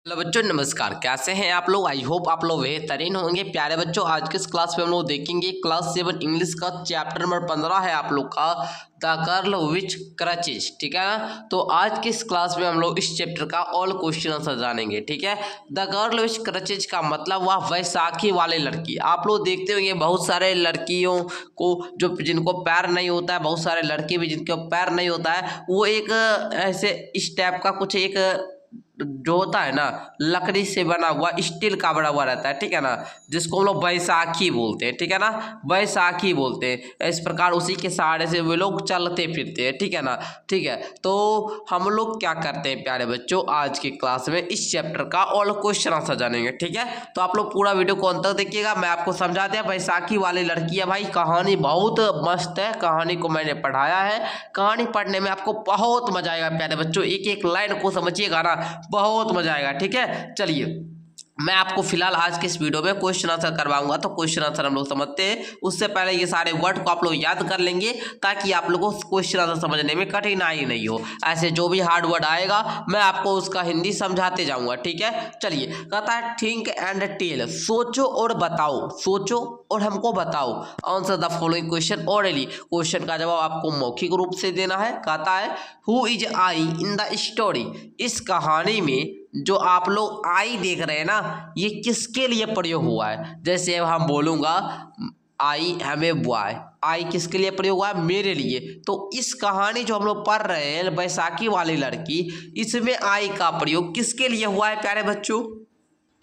Hello बच्चों, नमस्कार। कैसे हैं आप लोग? आई होप आप लोग बेहतरीन होंगे। प्यारे बच्चों, आज के इस क्लास में हम लोग देखेंगे क्लास 7 इंग्लिश का चैप्टर नंबर 15 है आप लोग का, द गर्ल विच क्रचेज। ठीक है ना? तो आज के इस क्लास में हम लोग इस चैप्टर का ऑल क्वेश्चन आंसर जानेंगे। ठीक है, द गर्ल विच क्रचेज का मतलब वह बैसाखी वाले लड़की। आप लोग देखते होंगे बहुत सारे लड़कियों को जो जिनको पैर नहीं होता है, बहुत सारे लड़के भी जिनके पैर नहीं होता है, वो एक ऐसे इस टाइप का कुछ एक जो होता है ना, लकड़ी से बना हुआ स्टील का बना हुआ रहता है। ठीक है ना, जिसको हम लोग बैसाखी बोलते हैं। ठीक है ना, बैसाखी बोलते हैं। इस प्रकार उसी के सहारे से वे लोग चलते फिरते हैं। ठीक है ना? ठीक है, तो हम लोग क्या करते हैं प्यारे बच्चों, आज की क्लास में इस चैप्टर का ऑल क्वेश्चन आंसर जानेंगे। ठीक है, तो आप लोग पूरा वीडियो को अंत तक देखिएगा। मैं आपको समझा दिया, बैसाखी वाली लड़की है भाई। कहानी बहुत मस्त है, कहानी को मैंने पढ़ाया है। कहानी पढ़ने में आपको बहुत मजा आएगा प्यारे बच्चों, एक एक लाइन को समझिएगा ना, बहुत मजा आएगा। ठीक है, चलिए मैं आपको फिलहाल आज के इस वीडियो में क्वेश्चन आंसर करवाऊंगा। तो क्वेश्चन आंसर हम लोग समझते हैं, उससे पहले ये सारे वर्ड को आप लोग याद कर लेंगे ताकि आप लोगों को क्वेश्चन आंसर समझने में कठिनाई नहीं हो। ऐसे जो भी हार्ड वर्ड आएगा मैं आपको उसका हिंदी समझाते जाऊंगा। ठीक है, चलिए। कहता है थिंक एंड टेल, सोचो और बताओ। सोचो और हमको बताओ। Answer the following question orally, question का जवाब आपको मौखिक रूप से देना है। कहता है who is I in the story, इस कहानी में जो आप लोग आई देख रहे हैं ना, ये किसके लिए प्रयोग हुआ है। जैसे अब हम बोलूंगा आई एम ए बॉय, आई किसके लिए प्रयोग हुआ है? मेरे लिए। तो इस कहानी जो हम लोग पढ़ रहे हैं बैसाखी वाली लड़की, इसमें आई का प्रयोग किसके लिए हुआ है प्यारे बच्चों?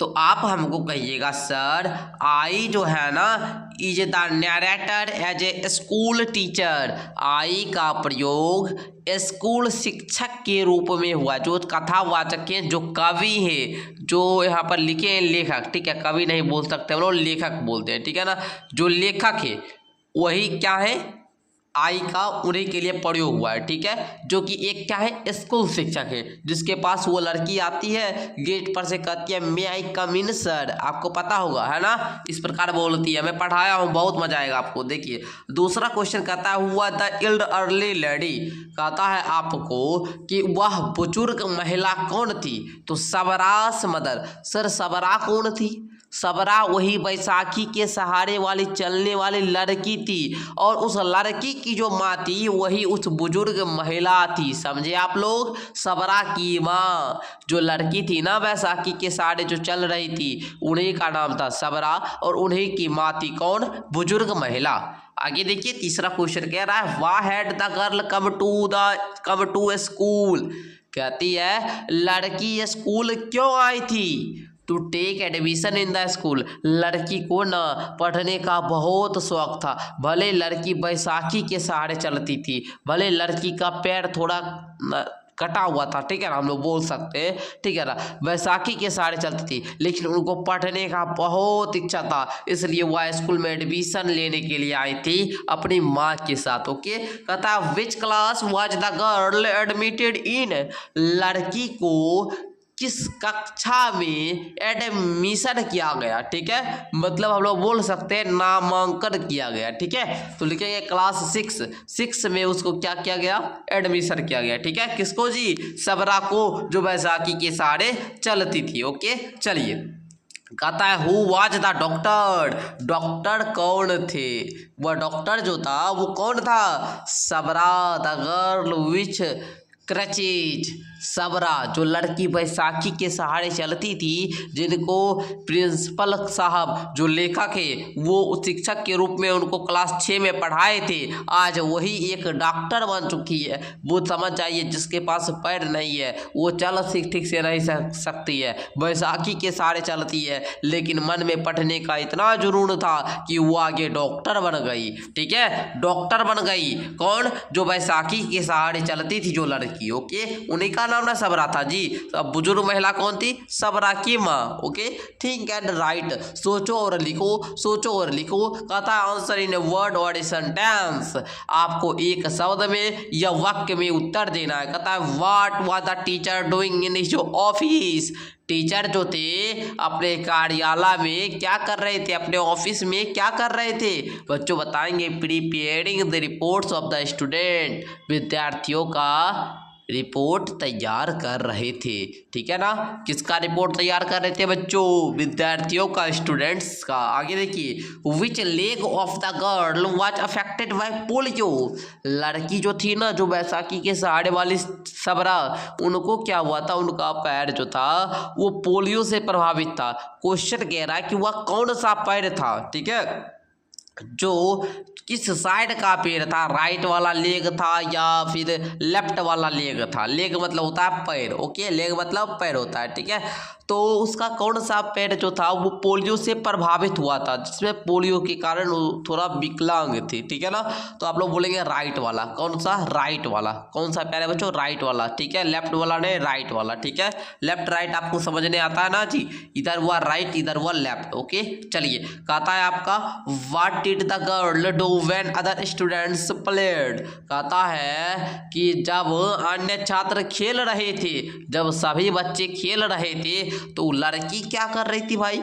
तो आप हमको कहिएगा सर, आई जो है ना is the narrator as a school teacher, I का प्रयोग स्कूल शिक्षक के रूप में हुआ। जो कथावाचक हैं, जो कवि हैं, जो यहाँ पर लिखे हैं लेखक। ठीक है, कवि नहीं बोल सकते हम लोग, लेखक बोलते हैं। ठीक है ना, जो लेखक है वही क्या है, आई का उन्हीं के लिए प्रयोग हुआ है। ठीक है, जो कि एक क्या है, स्कूल शिक्षक है, जिसके पास वो लड़की आती है, गेट पर से कहती है मे आई कम इन सर। आपको पता होगा है ना, इस प्रकार बोलती है। मैं पढ़ाया हूँ, बहुत मजा आएगा आपको। देखिए दूसरा क्वेश्चन कहता है हुआ द इल्ड अर्ली लेडी, कहता है आपको कि वह बुजुर्ग महिला कौन थी? तो सबरास मदर। सर सबरा कौन थी? सबरा वही बैसाखी के सहारे वाली चलने वाली लड़की थी, और उस लड़की की जो माँ थी वही उस बुजुर्ग महिला थी। समझे आप लोग? सबरा की माँ, जो लड़की थी ना बैसाखी के सहारे जो चल रही थी, उन्हीं का नाम था सबरा, और उन्हीं की माँ थी कौन? बुजुर्ग महिला। आगे देखिए तीसरा क्वेश्चन कह रहा है why had the girl come to school, कहती है लड़की स्कूल क्यों आई थी? To take admission in the school, लड़की को ना पढ़ने का बहुत शौक था। भले लड़की बैसाखी के सहारे चलती थी, भले लड़की का पैर थोड़ा कटा हुआ था। ठीक है ना, हम लोग बोल सकते हैं। ठीक है ना, बैसाखी के सहारे चलती थी, लेकिन उनको पढ़ने का बहुत इच्छा था, इसलिए वह स्कूल में एडमिशन लेने के लिए आई थी अपनी माँ के साथ। ओके, कहता है which class was the girl admitted in, लड़की को किस कक्षा में एडमिशन किया गया? ठीक है, मतलब हम लोग बोल सकते हैं नामांकन किया गया। ठीक है, तो लिखेंगे क्लास 6 में उसको क्या किया गया? एडमिशन किया गया। ठीक है, किसको जी? सबरा को, जो बैसाखी के सहारे चलती थी। ओके, चलिए। कहता है who was the doctor, doctor कौन थे? वह डॉक्टर जो था वो कौन था? सबरा द गर्ल विच क्रचेज, सबरा जो लड़की बैसाखी के सहारे चलती थी, जिनको प्रिंसिपल साहब जो लेखक है वो शिक्षक के रूप में उनको क्लास 6 में पढ़ाए थे, आज वही एक डॉक्टर बन चुकी है। वो समझ जाइए, जिसके पास पैर नहीं है वो चल ठीक से नहीं सकती है, बैसाखी के सहारे चलती है, लेकिन मन में पढ़ने का इतना जुनून था कि वो आगे डॉक्टर बन गई। ठीक है, डॉक्टर बन गई। कौन? जो बैसाखी के सहारे चलती थी जो लड़की। ओके, उन्हीं का नाम ना सबरा था जी। अब बुजुर्ग महिला कौन थी? सबरा की माँ। ओके, थिंक एंड राइट, सोचो और लिखो, सोचो और लिखो। कहता है आंसर इन वर्ड और सेंटेंस, आपको एक शब्द में या वाक्य में उत्तर देना है। कहता है what was the teacher doing in his office, teacher जो थे अपने कार्यालय में क्या कर रहे थे, अपने ऑफिस में क्या कर रहे थे? बच्चों बताएंगे preparing the reports of the student, विद्यार्थियों का रिपोर्ट तैयार कर रहे थे। ठीक है ना, किसका रिपोर्ट तैयार कर रहे थे बच्चों? विद्यार्थियों का, स्टूडेंट्स का। आगे देखिए, which leg of the girl was affected by polio. लड़की जो थी ना, जो बैसाखी के सहारे वाली सबरा, उनको क्या हुआ था? उनका पैर जो था वो पोलियो से प्रभावित था। क्वेश्चन कह रहा है कि वह कौन सा पैर था। ठीक है, जो किस साइड का पैर था, राइट वाला लेग था या फिर लेफ्ट वाला लेग था। लेग मतलब होता है पैर, ओके, लेग मतलब पैर होता है। ठीक है, तो उसका कौन सा पैर जो था वो पोलियो से प्रभावित हुआ था, जिसमें पोलियो के कारण वो थोड़ा विकलांग थी। ठीक है ना, तो आप लोग बोलेंगे राइट वाला। कौन सा? राइट वाला। कौन सा पैर है बच्चों? राइट वाला। ठीक है, लेफ्ट वाला नहीं, राइट वाला। ठीक है, लेफ्ट राइट आपको समझने आता है ना जी, इधर हुआ राइट, इधर हुआ लेफ्ट। ओके, चलिए, कहता है आपका what did the girl do when other students played. कहता है कि जब अन्य छात्र खेल रहे थे, जब सभी बच्चे खेल रहे थे, तो लड़की क्या कर रही थी भाई?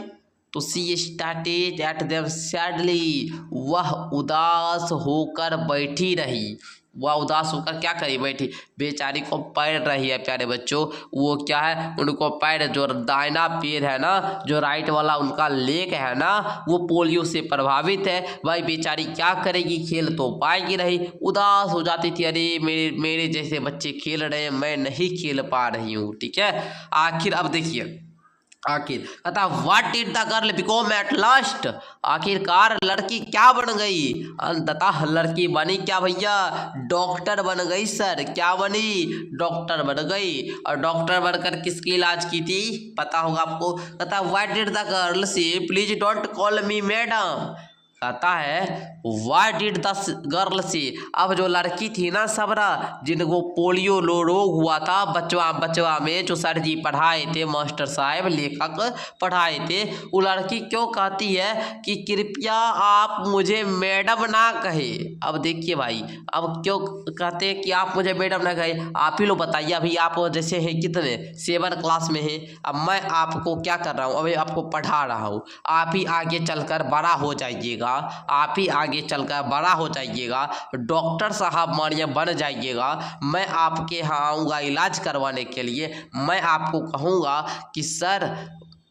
तो सी स्टार्टेड एट देम सैडली। वह उदास होकर बैठी रही। वह उदास होकर क्या करी? बैठी। बेचारी को पैर रही है प्यारे बच्चों, वो क्या है? उनको पैर, जो दाहिना पैर है ना, जो राइट वाला उनका लेग है ना, वो पोलियो से प्रभावित है। भाई बेचारी क्या करेगी? खेल तो पाएगी रही, उदास हो जाती थी, अरे मेरे जैसे बच्चे खेल रहे हैं, मैं नहीं खेल पा रही हूँ। ठीक है, आखिर अब देखिए, आखिर कहता what did the girl become at last. आखिरकार लड़की क्या बन गई? अंततः लड़की बनी क्या भैया? डॉक्टर बन गई सर। क्या बनी? डॉक्टर बन गई। और डॉक्टर बनकर किसकी इलाज की थी? पता होगा आपको। कहता व्हाट डिड द गर्ल से please don't call me madam. कहता है what did the girl she. अब जो लड़की थी ना सबरा, जिनको पोलियो रोग हुआ था बचवा में, जो सर जी पढ़ाए थे, मास्टर साहब लेखक पढ़ाए थे, वो लड़की क्यों कहती है कि कृपया आप मुझे मैडम ना कहे। अब देखिए भाई, अब क्यों कहते हैं कि आप मुझे मैडम ना कहे? आप ही लोग बताइए। अभी आप जैसे हैं कितने 7 क्लास में हैं, अब मैं आपको क्या कर रहा हूँ? अभी आपको पढ़ा रहा हूँ। आप ही आगे चलकर बड़ा हो जाइएगा, आप ही आगे चलकर बड़ा हो जाइएगा, डॉक्टर साहब मानिए बन जाइएगा। मैं आपके यहाँ आऊँगा इलाज करवाने के लिए। मैं आपको कहूँगा कि सर,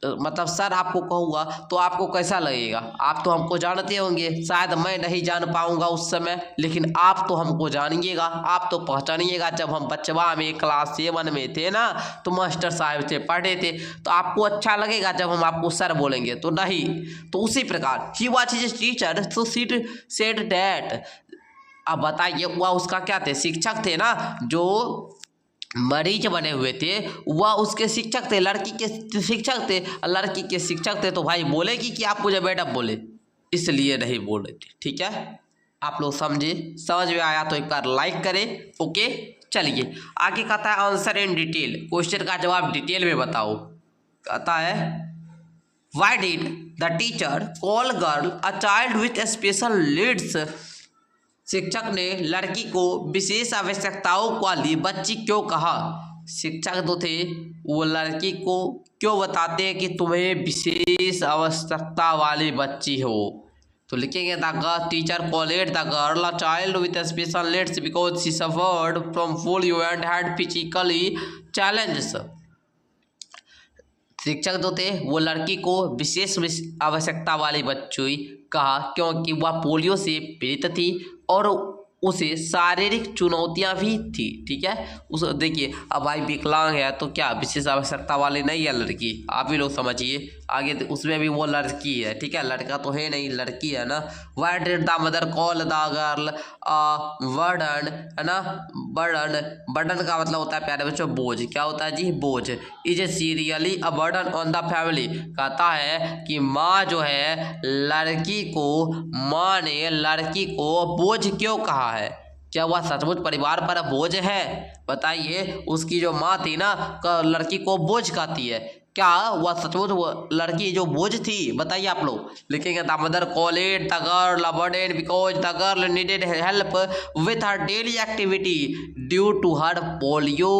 मतलब सर आपको कहूँगा तो आपको कैसा लगेगा? आप तो हमको जानते होंगे, शायद मैं नहीं जान पाऊँगा उस समय, लेकिन आप तो हमको जानिएगा, आप तो पहचानिएगा। जब हम बचवा में क्लास 7 में थे ना, तो मास्टर साहब से पढ़े थे, तो आपको अच्छा लगेगा जब हम आपको सर बोलेंगे? तो नहीं। तो उसी प्रकार he was his teacher so said that. अब बताइए, वह उसका क्या थे? शिक्षक थे ना, जो मरीज बने हुए थे, वह उसके शिक्षक थे, लड़की के शिक्षक थे। लड़की के शिक्षक थे तो भाई बोलेगी कि आप मुझे मैडम बोले, इसलिए नहीं बोल रही थी। ठीक है, आप लोग समझे? समझ में आया तो एक बार लाइक करें। ओके, चलिए आगे कहता है आंसर इन डिटेल। क्वेश्चन का जवाब डिटेल में बताओ। कहता है why did the teacher call girl a child with special needs. शिक्षक ने लड़की को विशेष आवश्यकताओं वाली बच्ची क्यों कहा? शिक्षक जो थे वो लड़की को क्यों बताते हैं कि तुम्हें विशेष आवश्यकता वाली बच्ची हो? तो लिखेंगे the teacher called the girl a child with special needs because she suffered from polio and had physically challenges. शिक्षक जो थे वो लड़की को विशेष आवश्यकता वाली बच्ची कहा क्योंकि वह पोलियो से पीड़ित थी और उसे शारीरिक चुनौतियां भी थी। ठीक है, उस देखिए, अब भाई विकलांग है तो क्या विशेष आवश्यकता वाली नहीं है लड़की? आप ही लोग समझिए आगे, उसमें भी वो लड़की है। ठीक है, लड़का तो है नहीं, लड़की है ना। Why did the mother call the girl burden, है ना। बर्डन का मतलब होता है प्यारे बच्चों बोझ। क्या होता है जी? बोझ। Is she really a burden on the family. कहता है कि माँ जो है लड़की को, माँ ने लड़की को बोझ क्यों कहा है? क्या वह सचमुच परिवार पर बोझ है? बताइए, उसकी जो माँ थी ना, लड़की को बोझ कहती है। क्या वह सचमुच वो लड़की जो बोझ थी? बताइए आप लोग। लिखेंगे the mother call it the girl a burden because the girl needed help with her daily activity due to her polio.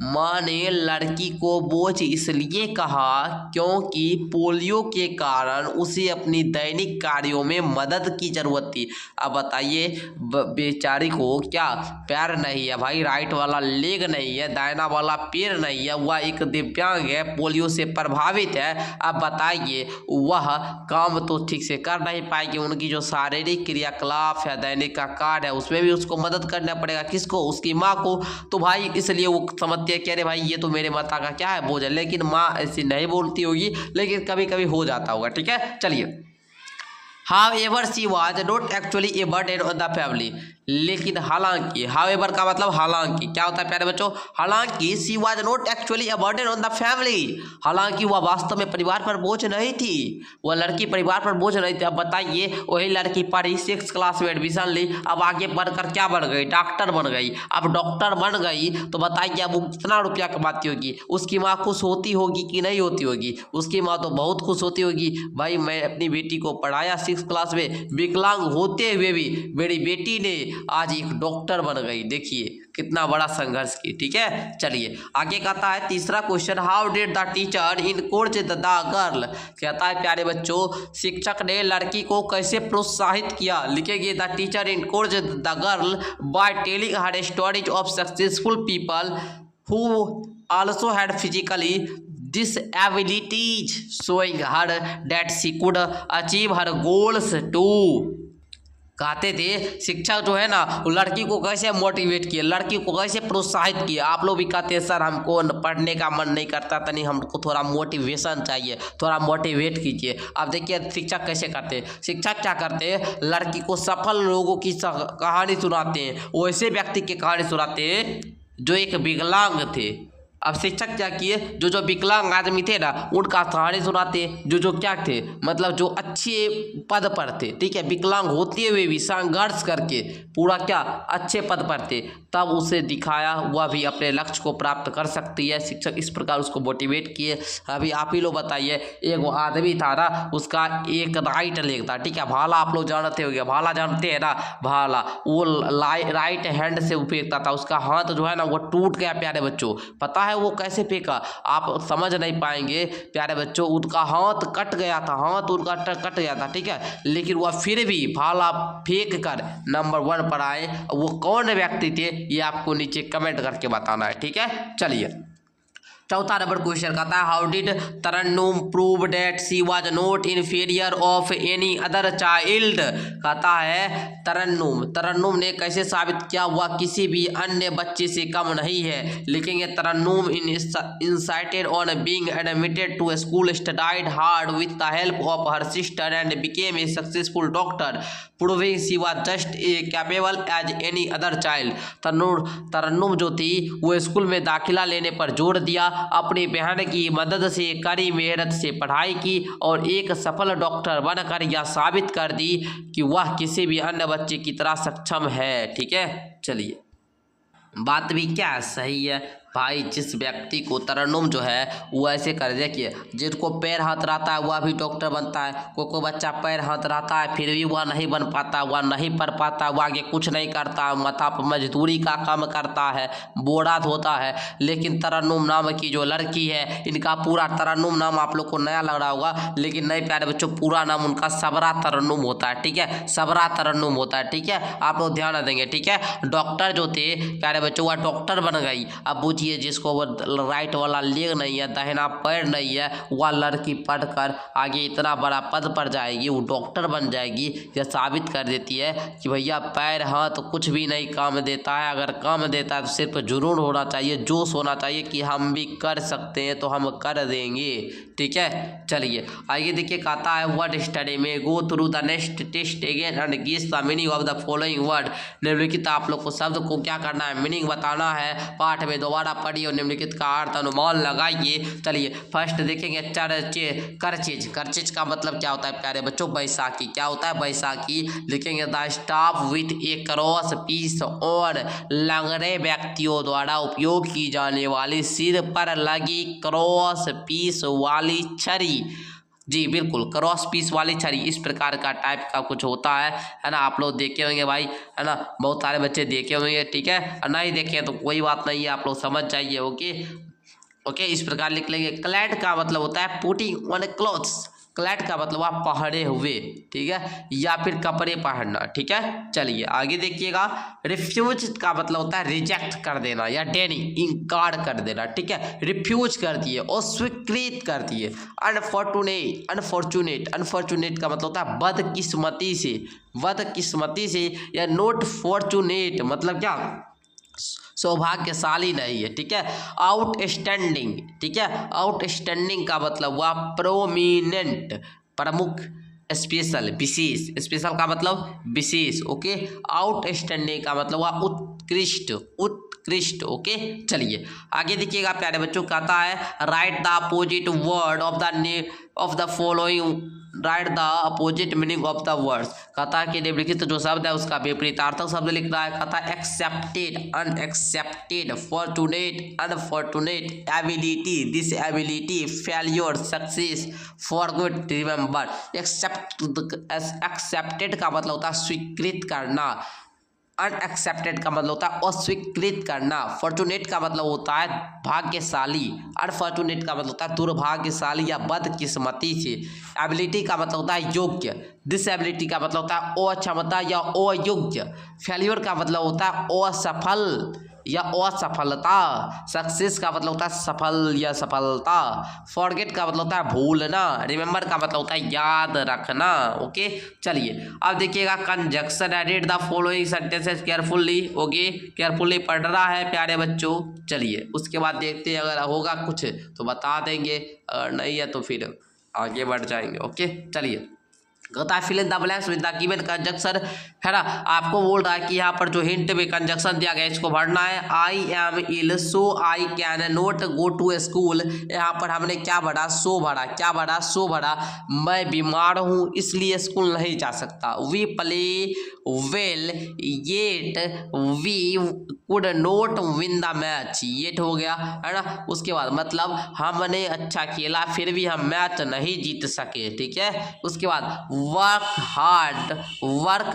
माँ ने लड़की को बोझ इसलिए कहा क्योंकि पोलियो के कारण उसे अपनी दैनिक कार्यों में मदद की जरूरत थी। अब बताइए बेचारी को क्या पैर नहीं है भाई, राइट वाला लेग नहीं है, दाहिना वाला पैर नहीं है, वह एक दिव्यांग है, पोलियो से प्रभावित है। अब बताइए वह काम तो ठीक से कर नहीं पाएगी, उनकी जो शारीरिक क्रियाकलाप है, दैनिक का कार्य है, उसमें भी उसको मदद करना पड़ेगा। किसको? उसकी माँ को। तो भाई इसलिए वो समझती है कि अरे भाई ये तो मेरे माता का क्या है बोझ है, लेकिन माँ ऐसी नहीं बोलती होगी, लेकिन कभी कभी हो जाता होगा। ठीक है, चलिए। However, she was not actually a burden on the family. लेकिन हालांकि, however का मतलब हालांकि, क्या होता है प्यारे बच्चों? हालांकि she was not actually a burden on the family. हालांकि वह वास्तव में परिवार पर बोझ नहीं थी, वह लड़की परिवार पर बोझ नहीं थी। अब बताइए वही लड़की पढ़ी, 6th क्लास में एडमिशन ली, अब आगे बढ़कर क्या बन गई? डॉक्टर बन गई। अब डॉक्टर बन गई तो बताइए अब वो कितना रुपया कमाती होगी? उसकी माँ खुश होती होगी कि नहीं होती होगी? उसकी माँ तो बहुत खुश होती होगी। भाई मैं अपनी बेटी को पढ़ाया 6th क्लास में, विकलांग होते हुए भी मेरी बेटी ने आज एक डॉक्टर बन गई। देखिए कितना बड़ा संघर्ष की। ठीक है, चलिए आगे कहता है तीसरा question, how did the teacher encourage the girl. कहता है प्यारे बच्चों शिक्षक ने लड़की को कैसे प्रोत्साहित किया? लिखेंगे the teacher encourage the girl by telling her stories of successful people who also had physically disabilities showing her that she could achieve her goals too। कहते थे शिक्षक जो है ना वो लड़की को कैसे मोटिवेट किए, लड़की को कैसे प्रोत्साहित किए। आप लोग भी कहते हैं सर हमको पढ़ने का मन नहीं करता, तनी हमको थोड़ा मोटिवेशन चाहिए, थोड़ा मोटिवेट कीजिए। अब देखिए शिक्षक कैसे करते हैं। शिक्षक क्या करते हैं? लड़की को सफल लोगों की कहानी सुनाते हैं, वैसे व्यक्ति की कहानी सुनाते हैं जो एक विकलांग थे। अब शिक्षक क्या किए? जो जो विकलांग आदमी थे ना उनका कहानी सुनाते, जो क्या थे मतलब जो अच्छे पद पर थे। ठीक है, विकलांग होते हुए भी संघर्ष करके पूरा क्या अच्छे पद पर थे, तब उसे दिखाया वह भी अपने लक्ष्य को प्राप्त कर सकती है। शिक्षक इस प्रकार उसको मोटिवेट किए। अभी आप ही लोग बताइए, एक वो आदमी था ना उसका एक राइट लेग था। ठीक है, भाला आप लोग जानते होंगे, भाला जानते हैं ना, भाला वो राइट हैंड से फेंकता था, उसका हाथ जो है ना वो टूट गया प्यारे बच्चों। पता है वो कैसे फेंका? आप समझ नहीं पाएंगे प्यारे बच्चों, उनका हाथ कट गया था, हाथ उनका कट गया था। ठीक है, लेकिन वह फिर भी भाला फेंक कर नंबर 1 पर आए। वो कौन व्यक्ति थे ये आपको नीचे कमेंट करके बताना है। ठीक है, चलिए चौथा नंबर क्वेश्चन कहता है how did Tarannum prove that she was not inferior of any other child. कहता है तरन्नुम ने कैसे साबित किया वह किसी भी अन्य बच्चे से कम नहीं है। लिखेंगे Tarannum insisted on being admitted to school studied hard with the help of her sister and became a successful doctor proving she was just a capable as any other child. Tarannum जो थी वो स्कूल में दाखिला लेने पर जोर दिया, अपनी बहन की मदद से कड़ी मेहनत से पढ़ाई की और एक सफल डॉक्टर बनकर यह साबित कर दी कि वह किसी भी अन्य बच्चे की तरह सक्षम है। ठीक है, चलिए बात भी क्या सही है भाई। जिस व्यक्ति को तरन्नुम जो है वो ऐसे कर देखिए, जिसको पैर हाथ रहता है वह भी डॉक्टर बनता है। कोई बच्चा पैर हाथ रहता है फिर भी वह नहीं बन पाता, वह नहीं पढ़ पाता, वह आगे कुछ नहीं करता, माथा पर मजदूरी का काम करता है, बोरा धोता है। लेकिन तरन्नुम नाम की जो लड़की है, इनका पूरा तरन्नुम नाम आप लोग को नया लग रहा होगा, लेकिन नहीं प्यारे बच्चों पूरा नाम उनका सबरा तरन्नुम होता है। ठीक है, सबरा तरन्नुम होता है। ठीक है, आप लोग ध्यान देंगे। ठीक है, डॉक्टर जो थे प्यारे बच्चों वह डॉक्टर बन गई। अब जिसको वो राइट वाला लेग नहीं है, दाहिना पैर नहीं है, वह लड़की पढ़कर आगे इतना बड़ा पद पर जाएगी, वो डॉक्टर बन जाएगी। यह साबित कर देती है कि भैया पैर हाथ कुछ भी नहीं काम देता है, अगर काम देता है तो सिर्फ जुनून होना चाहिए, जोश होना चाहिए कि हम भी कर सकते हैं तो हम कर देंगे। ठीक है, चलिए आइए देखिए कहता है वर्ड स्टडी में go through the next test again and guess the meaning of the following word. निम्नलिखित आप लोग को शब्द को क्या करना है, मीनिंग बताना है। पाठ में दोबारा दोबारा पढ़िए और निम्नलिखित का अर्थ अनुमान लगाइए। चलिए फर्स्ट देखेंगे करचेज। करचेज का मतलब क्या होता है प्यारे बच्चों? बैसाखी। क्या होता है? बैसाखी। लिखेंगे the staff with a cross piece और लंगड़े व्यक्तियों द्वारा उपयोग की जाने वाली सिर पर लगी क्रॉस पीस वाली छड़ी। जी बिल्कुल, क्रॉस पीस वाली छड़ी इस प्रकार का टाइप का कुछ होता है ना। आप लोग देखे होंगे भाई, है ना, बहुत सारे बच्चे देखे होंगे, ठीक है। और नहीं देखे तो कोई बात नहीं है, आप लोग समझ जाइए। ओके ओके, इस प्रकार लिख लेंगे। क्लैड का मतलब होता है पुटिंग ऑन क्लॉथ्स। क्लैड का मतलब आप पहने हुए, ठीक है, या फिर कपड़े पहनना, ठीक है। चलिए आगे देखिएगा। रिफ्यूज का मतलब होता है रिजेक्ट कर देना या डेनिंग, इनकार कर देना, ठीक है। रिफ्यूज कर दिए और स्वीकृत कर दिए। अनफॉर्चुनेट, अनफॉर्चुनेट, अनफॉर्चुनेट का मतलब होता है बदकिस्मती से, बदकिस्मती से, या नॉट फॉर्चुनेट मतलब क्या? सौभाग्यशाली नहीं है, ठीक है। आउटस्टैंडिंग, ठीक है, आउटस्टैंडिंग का मतलब हुआ प्रोमिनेंट, प्रमुख, स्पेशल, विशेष। स्पेशल का मतलब विशेष, ओके। आउटस्टैंडिंग का मतलब हुआ उत्कृष्ट, उत्कृष्ट, ओके। चलिए आगे देखिएगा प्यारे बच्चों, कहता है right the opposite word of the following, right the opposite meaning of the words. कहता है कि निम्नलिखित जो शब्द है उसका विपरीतार्थक शब्द लिख रहा है। कहता है accepted, unaccepted, fortunate, unfortunate, ability, disability, failure, success, forget, remember. Accepted का मतलब होता है स्वीकृत करना, अनएक्सेप्टेड का मतलब होता है अस्वीकृत करना, फॉर्चुनेट का मतलब होता है भाग्यशाली, अनफॉर्चुनेट का मतलब होता है दुर्भाग्यशाली या बदकिस्मती से, एबिलिटी का मतलब होता है योग्य, डिसएबिलिटी का मतलब होता है अक्षमता या अयोग्य, फेल्योर का मतलब होता है असफल या असफलता, सक्सेस का मतलब होता है सफल या सफलता, फॉरगेट का मतलब होता है भूलना, रिमेंबर का मतलब होता है याद रखना, ओके। चलिए अब देखिएगा conjunction. Read the following sentences carefully, okay, carefully पढ़ रहा है प्यारे बच्चों। चलिए उसके बाद देखते हैं, अगर होगा कुछ तो बता देंगे, अगर नहीं है तो फिर आगे बढ़ जाएंगे, ओके। चलिए कहता है fill in the blanks with the given conjunction, है ना। आपको बोल रहा है कि यहाँ पर जो हिंट में कंजक्शन दिया गया है इसको भरना है। I am ill so I can not go to school. यहाँ पर हमने क्या भरा? सो भरा। क्या भरा? सो भरा। मैं बीमार हूँ इसलिए स्कूल नहीं जा सकता। We play well yet we could not win the match. Yet हो गया, है ना। उसके बाद मतलब हमने अच्छा खेला फिर भी हम मैच नहीं जीत सके, ठीक है। उसके बाद work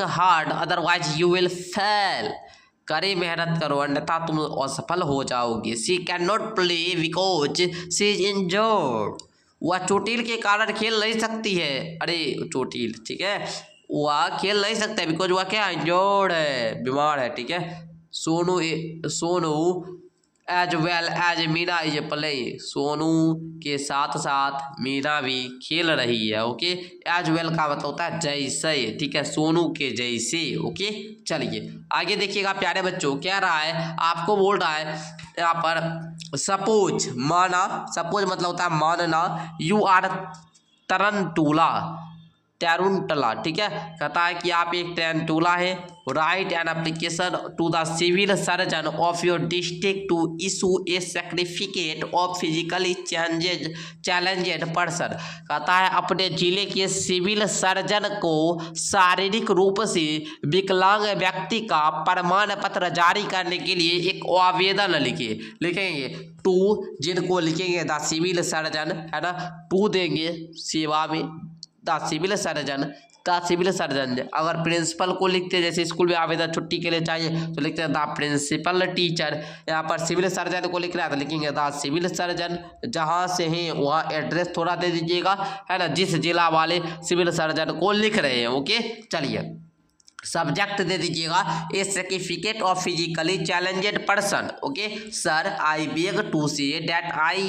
hard otherwise you will fail. करे मेहनत करो अन्यथा तुम असफल हो जाओगे। She can not play because she is injured. वह चोटिल के कारण खेल नहीं सकती है। अरे चोटिल, ठीक है, वह खेल नहीं सकता है बिकॉज वह क्या? इंजर्ड है, बीमार है, ठीक है। Sonu as well as Meena is play. Sonu के साथ साथ मीना भी खेल रही है, ओके। एज वेल का मतलब होता है जैसे, ठीक है, सोनू के जैसे, ओके। चलिए आगे देखिएगा प्यारे बच्चों, क्या रहा है? आपको बोल रहा है यहाँ पर सपोज, माना, सपोज मतलब होता है मानना। यू आर तरंतुला, टैरुंटला, ठीक है। कहता है कि आप एक टैरुंटुला है। Write an application to the civil surgeon of your district to issue a certificate of physically challenged person. कहता है अपने जिले के सिविल सर्जन को शारीरिक रूप से विकलांग व्यक्ति का प्रमाण पत्र जारी करने के लिए एक आवेदन लिखे। लिखेंगे टू, जिनको लिखेंगे द सिविल सर्जन, है ना, टू देंगे सेवा में, the civil surgeon, the civil surgeon. अगर प्रिंसिपल को लिखते हैं, जैसे स्कूल में आवेदन छुट्टी के लिए चाहिए तो लिखते हैं द प्रिंसिपल टीचर। यहाँ पर सिविल सर्जन को लिख रहा है तो लिखेंगे द सिविल सर्जन। जहाँ से हैं वहाँ एड्रेस थोड़ा दे दीजिएगा, है ना, जिस जिला वाले सिविल सर्जन को लिख रहे हैं, ओके। चलिए सब्जेक्ट दे दीजिएगा a certificate of physically challenged person, okay. Sir I beg to say that I,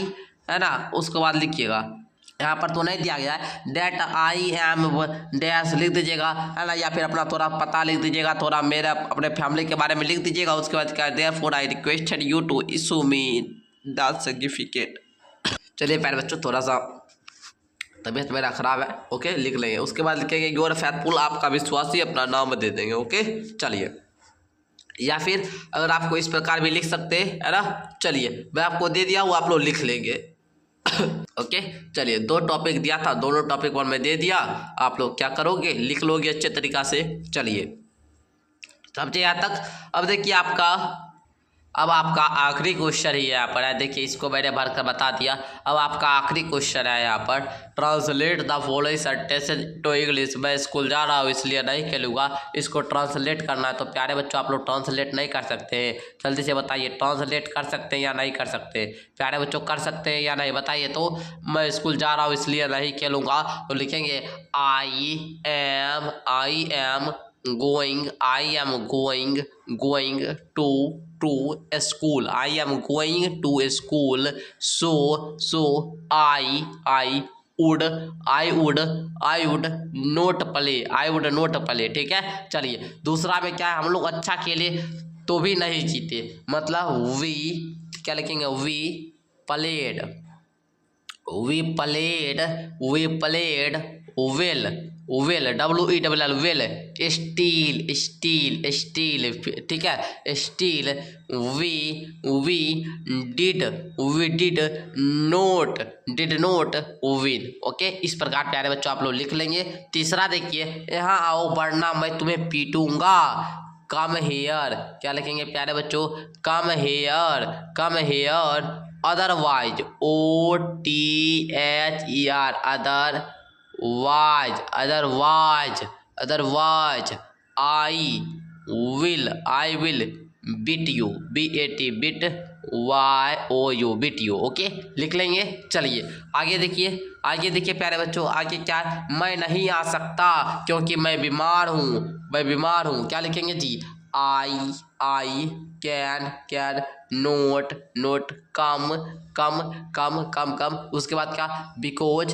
है ना, उसके बाद लिखिएगा, यहाँ पर तो नहीं दिया गया है, डेट आई एम डैश लिख दीजिएगा, है ना, या फिर अपना थोड़ा पता लिख दीजिएगा, थोड़ा मेरा अपने फैमिली के बारे में लिख दीजिएगा। उसके बाद क्या, therefore I requested you to issue me the certificate. चलिए प्यारे बच्चों, थोड़ा सा तबीयत मेरा खराब है, ओके, लिख लेंगे। उसके बाद लिखेंगे योर फैथफुल, आपका विश्वासी, अपना नाम दे देंगे, ओके। चलिए या फिर अगर आपको इस प्रकार भी लिख सकते हैं, है ना। चलिए मैं आपको दे दिया, वो आप लोग लिख लेंगे। ओके चलिए, 2 टॉपिक दिया था, दोनों टॉपिक 1 में दे दिया, आप लोग क्या करोगे, लिख लोगे अच्छे तरीका से। चलिए समझे यहाँ तक। अब देखिए अब आपका आखिरी क्वेश्चन ही यहाँ पर है। देखिए इसको मैंने भर कर बता दिया। अब आपका आखिरी क्वेश्चन है यहाँ पर, translate the following sentence to English. मैं स्कूल जा रहा हूँ इसलिए नहीं खेलूंगा, इसको ट्रांसलेट करना है। तो प्यारे बच्चों आप लोग ट्रांसलेट नहीं कर सकते हैं, जल्दी से बताइए ट्रांसलेट कर सकते हैं या नहीं कर सकते। प्यारे बच्चों कर सकते हैं या नहीं बताइए। तो मैं स्कूल जा रहा हूँ इसलिए नहीं खेलूंगा, तो लिखेंगे I am going to school. I am going to school. So I would not play. ठीक है। चलिए दूसरा में क्या है, हम लोग अच्छा खेले तो भी नहीं जीते, मतलब वी क्या लिखेंगे, we played well WELL well, still ठीक है, still we did not win. Okay इस प्रकार प्यारे बच्चों आप लोग लिख लेंगे। तीसरा देखिए, यहाँ आओ वरना मैं तुम्हें पीटूंगा। कम हेयर क्या लिखेंगे प्यारे बच्चों, come here otherwise OTHER otherwise I will beat you beat YOU beat you. Okay लिख लेंगे। चलिए आगे देखिए प्यारे बच्चों, आगे क्या है, मैं नहीं आ सकता क्योंकि मैं बीमार हूँ। क्या लिखेंगे जी, आई कैन नोट कम। उसके बाद क्या, बिकॉज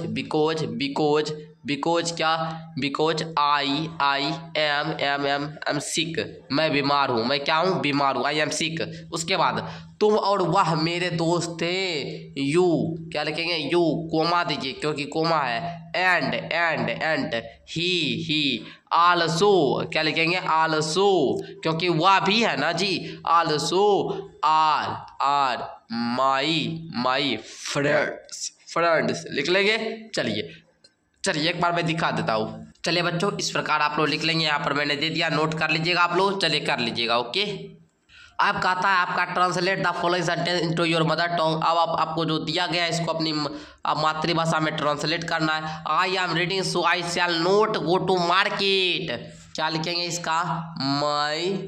आई एम सिक। मैं बीमार हूँ, मैं क्या हूँ, बीमार हूँ, आई एम सिक। उसके बाद तुम और वह मेरे दोस्त थे। यू क्या लिखेंगे, यू कोमा दीजिए क्योंकि कोमा है। एंड ही आलसो क्या लिखेंगे, आलसो क्योंकि वह भी है ना जी। आलसो आर माई फ्रेंड्स लिख लेंगे। चलिए एक बार मैं दिखा देता हूँ। चलिए बच्चों इस प्रकार आप लोग लिख लेंगे। यहाँ पर मैंने दे दिया, नोट कर लीजिएगा आप लोग। चलिए कर लीजिएगा। ओके अब कहता है आपका translate the following sentence into your mother tongue. अब आपको जो दिया गया है इसको अपनी मातृभाषा में ट्रांसलेट करना है। I am reading so I shall not go to market. क्या लिखेंगे इसका, मैं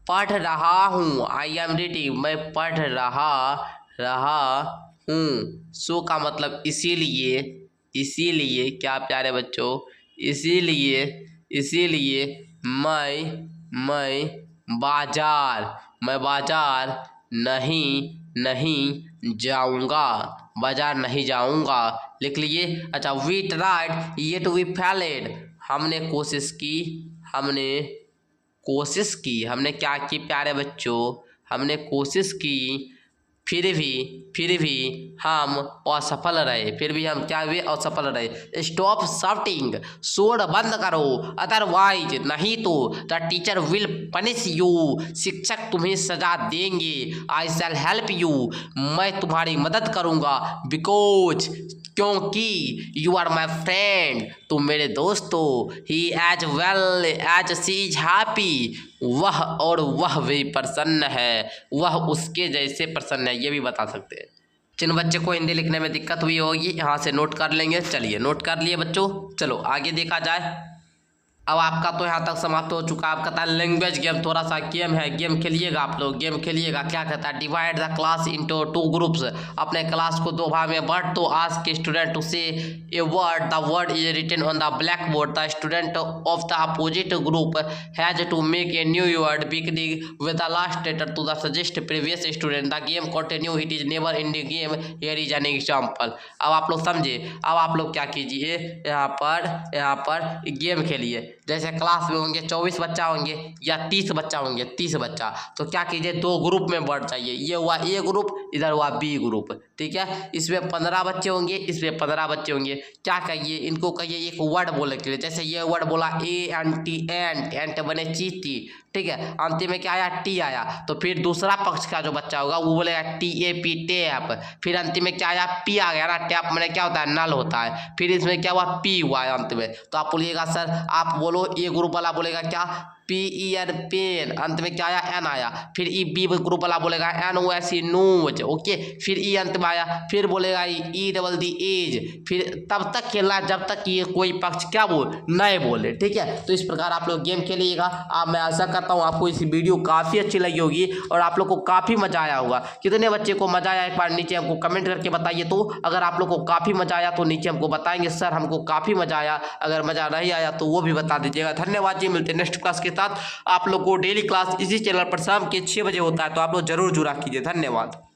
पढ़ रहा हूँ। आई एम रीडिंग मैं पढ़ रहा हूँ। सो का मतलब इसीलिए क्या प्यारे बच्चों, इसीलिए मैं बाजार नहीं जाऊंगा। लिख लिए। अच्छा we tried yet we failed. हमने कोशिश की हमने क्या की प्यारे बच्चों, हमने कोशिश की फिर भी हम असफल रहे। फिर भी हम क्या हुए, असफल रहे। स्टॉप शाउटिंग शोर बंद करो, अदरवाइज नहीं तो the teacher will punish you. शिक्षक तुम्हें सजा देंगे। आई शैल हेल्प यू मैं तुम्हारी मदद करूँगा। बिकॉज क्योंकि यू आर माई फ्रेंड तुम मेरे दोस्त हो। He as well as she is happy वह भी प्रसन्न है, वह उसके जैसे प्रसन्न है, ये भी बता सकते हैं। जिन बच्चे को हिंदी लिखने में दिक्कत हुई होगी यहाँ से नोट कर लेंगे। चलिए नोट कर लिए बच्चों। चलो आगे देखा जाए। अब आपका तो यहाँ तक समाप्त हो चुका है। आप कहता है लैंग्वेज गेम, थोड़ा सा गेम है, गेम खेलिएगा आप लोग, गेम खेलिएगा। क्या कहता है, divide the class into 2 groups. अपने क्लास को 2 भाग में बांट दो। आस्क के student to say a word, the word is written on the black board. The student of the opposite group has to make a new word beginning with the last letter to the suggest previous student. The game continue, it is never ending game, here is an example. अब आप लोग समझे। अब आप लोग क्या कीजिए, यहाँ पर गेम खेलिए। जैसे क्लास में होंगे 24 बच्चा होंगे या 30 बच्चा होंगे, 30 बच्चा, तो क्या कीजिए 2 ग्रुप में बढ़ जाइए। ये हुआ ए ग्रुप, इधर हुआ बी ग्रुप, ठीक है। इसमें 15 बच्चे होंगे, इसमें 15 बच्चे होंगे। क्या कहिए, इनको कहिए एक वर्ड बोलने के लिए। जैसे ये वर्ड बोला ANT, एंट बने चींटी, ठीक है। अंतिम में क्या आया, टी आया, तो फिर दूसरा पक्ष का जो बच्चा होगा वो बोलेगा TAP, टैप। फिर अंतिम में क्या आया, पी आ गया ना, टैप मैंने क्या होता है, नल होता है। फिर इसमें क्या हुआ, पी हुआ है अंत में। तो आप बोलिएगा सर, आप बोलो ए ग्रुप वाला बोलेगा क्या, PEN, पेन। अंत में क्या आया, एन आया। फिर बी ग्रुप वाला बोलेगा NOS, नोज, ओके। फिर अंत में आया, फिर बोलेगा EDD, एज। फिर तब तक खेलना है जब तक ये कोई पक्ष क्या नए बोले, ठीक है। तो इस प्रकार आप लोग गेम खेलिएगा। आप, मैं आशा करता हूँ आपको इस वीडियो काफ़ी अच्छी लगी होगी और आप लोग को काफ़ी मजा आया होगा। कितने बच्चे को मजा आया, एक बार नीचे हमको कमेंट करके बताइए। तो अगर आप लोग को काफ़ी मजा आया तो नीचे हमको बताएंगे सर हमको काफ़ी मजा आया। अगर मजा नहीं आया तो वो भी बता दीजिएगा। धन्यवाद जी, मिलते हैं नेक्स्ट क्लास के साथ। आप लोग को डेली क्लास इसी चैनल पर शाम के 6 बजे होता है, तो आप लोग जरूर जुड़ा कीजिए। धन्यवाद।